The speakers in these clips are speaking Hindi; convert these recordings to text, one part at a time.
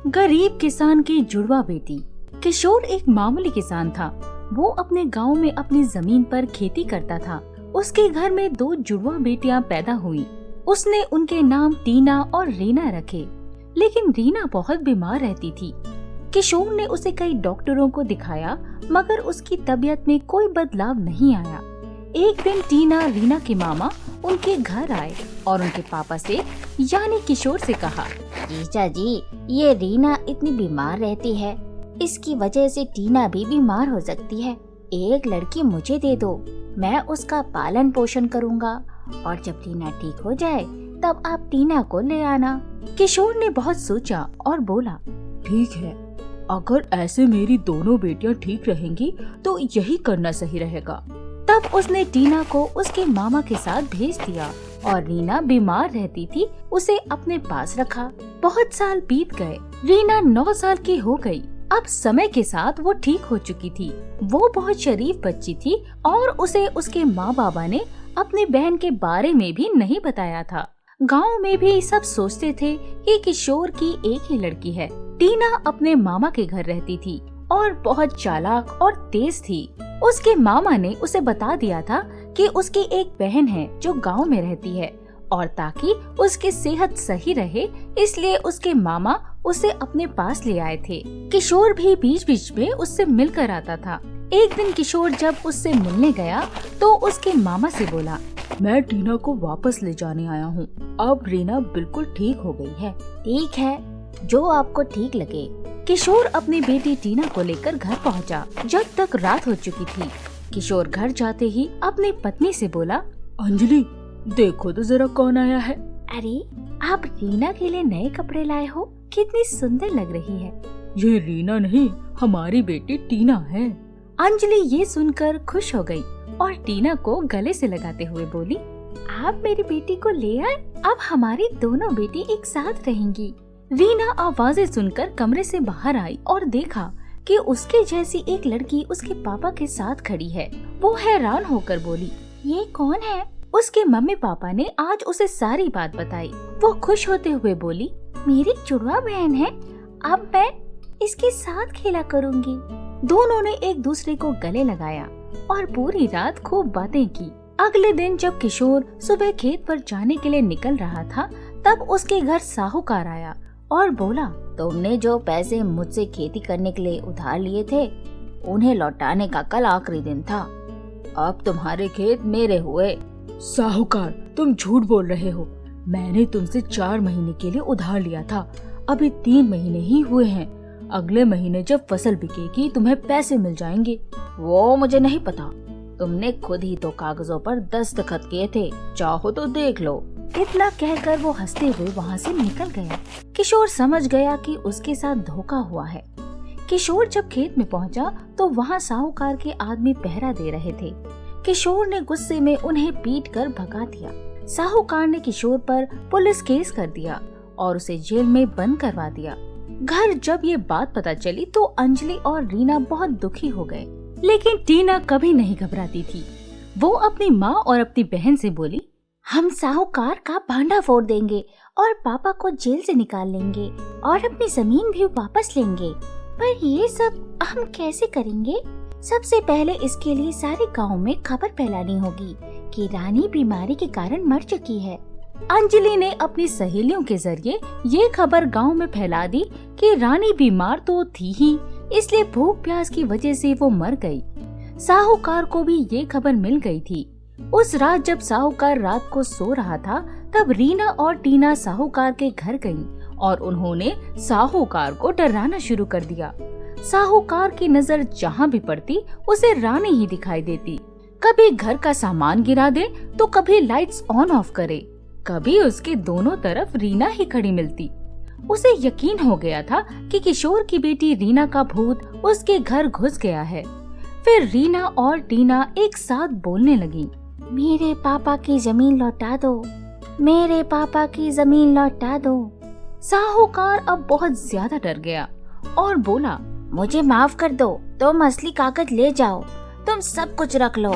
गरीब किसान की जुड़वा बेटी। किशोर एक मामूली किसान था। वो अपने गांव में अपनी जमीन पर खेती करता था। उसके घर में 2 जुड़वा बेटियां पैदा हुई। उसने उनके नाम टीना और रीना रखे, लेकिन रीना बहुत बीमार रहती थी। किशोर ने उसे कई डॉक्टरों को दिखाया, मगर उसकी तबीयत में कोई बदलाव नहीं आया। एक दिन टीना रीना के मामा उनके घर आए और उनके पापा से यानी किशोर से कहा, जीजा जी, ये रीना इतनी बीमार रहती है, इसकी वजह से टीना भी बीमार हो सकती है। एक लड़की मुझे दे दो, मैं उसका पालन पोषण करूँगा और जब टीना ठीक हो जाए तब आप टीना को ले आना। किशोर ने बहुत सोचा और बोला, ठीक है, अगर ऐसे मेरी दोनों बेटियां ठीक रहेंगी तो यही करना सही रहेगा। तब उसने टीना को उसके मामा के साथ भेज दिया और रीना बीमार रहती थी, उसे अपने पास रखा। बहुत साल बीत गए। रीना 9 साल की हो गई। अब समय के साथ वो ठीक हो चुकी थी। वो बहुत शरीफ बच्ची थी और उसे उसके माँ बाबा ने अपनी बहन के बारे में भी नहीं बताया था। गांव में भी सब सोचते थे कि किशोर की एक ही लड़की है। टीना अपने मामा के घर रहती थी और बहुत चालाक और तेज थी। उसके मामा ने उसे बता दिया था कि उसकी एक बहन है जो गांव में रहती है, और ताकि उसकी सेहत सही रहे इसलिए उसके मामा उसे अपने पास ले आए थे। किशोर भी बीच बीच में उससे मिलकर आता था। एक दिन किशोर जब उससे मिलने गया तो उसके मामा से बोला, मैं टीना को वापस ले जाने आया हूँ। अब रीना बिल्कुल ठीक हो गई है। ठीक है, जो आपको ठीक लगे। किशोर अपनी बेटी टीना को लेकर घर पहुँचा। जब तक रात हो चुकी थी, किशोर घर जाते ही अपनी पत्नी से बोला, अंजलि, देखो तो जरा कौन आया है। अरे, आप रीना के लिए नए कपड़े लाए हो, कितनी सुंदर लग रही है। ये रीना नहीं, हमारी बेटी टीना है। अंजलि ये सुनकर खुश हो गई और टीना को गले से लगाते हुए बोली, आप मेरी बेटी को ले आए, अब हमारी दोनों बेटी एक साथ रहेंगी। रीना आवाजें सुनकर कमरे से बाहर आई और देखा कि उसके जैसी एक लड़की उसके पापा के साथ खड़ी है। वो हैरान होकर बोली, ये कौन है? उसके मम्मी पापा ने आज उसे सारी बात बताई। वो खुश होते हुए बोली, मेरी जुड़वा बहन है, अब मैं इसके साथ खेला करूँगी। दोनों ने एक दूसरे को गले लगाया और पूरी रात खूब बातें की। अगले दिन जब किशोर सुबह खेत पर जाने के लिए निकल रहा था, तब उसके घर साहूकार आया और बोला, तुमने जो पैसे मुझसे खेती करने के लिए उधार लिए थे, उन्हें लौटाने का कल आखिरी दिन था। अब तुम्हारे खेत मेरे हुए। साहूकार, तुम झूठ बोल रहे हो। मैंने तुमसे 4 महीने के लिए उधार लिया था, अभी 3 महीने ही हुए हैं। अगले महीने जब फसल बिकेगी तुम्हें पैसे मिल जाएंगे। वो मुझे नहीं पता, तुमने खुद ही तो कागजों पर दस्तखत किए थे, चाहो तो देख लो। इतना कहकर वो हंसते हुए वहाँ से निकल गया। किशोर समझ गया कि उसके साथ धोखा हुआ है। किशोर जब खेत में पहुँचा तो वहाँ साहूकार के आदमी पहरा दे रहे थे। किशोर ने गुस्से में उन्हें पीटकर भगा दिया। साहूकार ने किशोर पर पुलिस केस कर दिया और उसे जेल में बंद करवा दिया। घर जब ये बात पता चली तो अंजलि और रीना बहुत दुखी हो गए, लेकिन टीना कभी नहीं घबराती थी। वो अपनी माँ और अपनी बहन से बोली, हम साहूकार का भांडा फोड़ देंगे और पापा को जेल से निकाल लेंगे और अपनी जमीन भी वापस लेंगे। पर ये सब हम कैसे करेंगे? सबसे पहले इसके लिए सारे गांव में खबर फैलानी होगी कि रानी बीमारी के कारण मर चुकी है। अंजलि ने अपनी सहेलियों के जरिए ये खबर गांव में फैला दी कि रानी बीमार तो थी ही, इसलिए भूख प्यास की वजह से वो मर गई। साहूकार को भी ये खबर मिल गई थी। उस रात जब साहूकार रात को सो रहा था, तब रीना और टीना साहूकार के घर गईं और उन्होंने साहूकार को डराना शुरू कर दिया। साहूकार की नजर जहाँ भी पड़ती उसे रानी ही दिखाई देती। कभी घर का सामान गिरा दे तो कभी लाइट्स ऑन ऑफ करे, कभी उसके दोनों तरफ रीना ही खड़ी मिलती। उसे यकीन हो गया था कि किशोर की बेटी रीना का भूत उसके घर घुस गया है। फिर रीना और टीना एक साथ बोलने लगी, मेरे पापा की जमीन लौटा दो, मेरे पापा की जमीन लौटा दो। साहूकार अब बहुत ज्यादा डर गया और बोला, मुझे माफ कर दो, तुम असली कागज ले जाओ, तुम सब कुछ रख लो।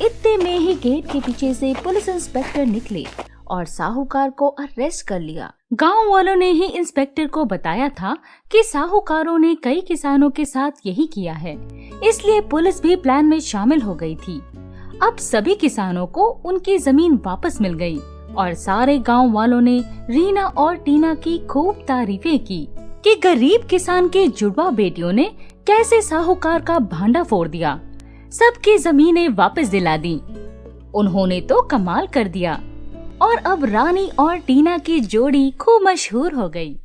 इतने में ही गेट के पीछे से पुलिस इंस्पेक्टर निकले और साहूकार को अरेस्ट कर लिया। गांव वालों ने ही इंस्पेक्टर को बताया था कि साहूकारों ने कई किसानों के साथ यही किया है, इसलिए पुलिस भी प्लान में शामिल हो गई थी। अब सभी किसानों को उनकी जमीन वापस मिल गई और सारे गांव वालों ने रीना और टीना की खूब तारीफें की कि गरीब किसान के जुड़वा बेटियों ने कैसे साहूकार का भांडा फोड़ दिया, सबकी जमीनें वापस दिला दी। उन्होंने तो कमाल कर दिया और अब रानी और टीना की जोड़ी खूब मशहूर हो गई।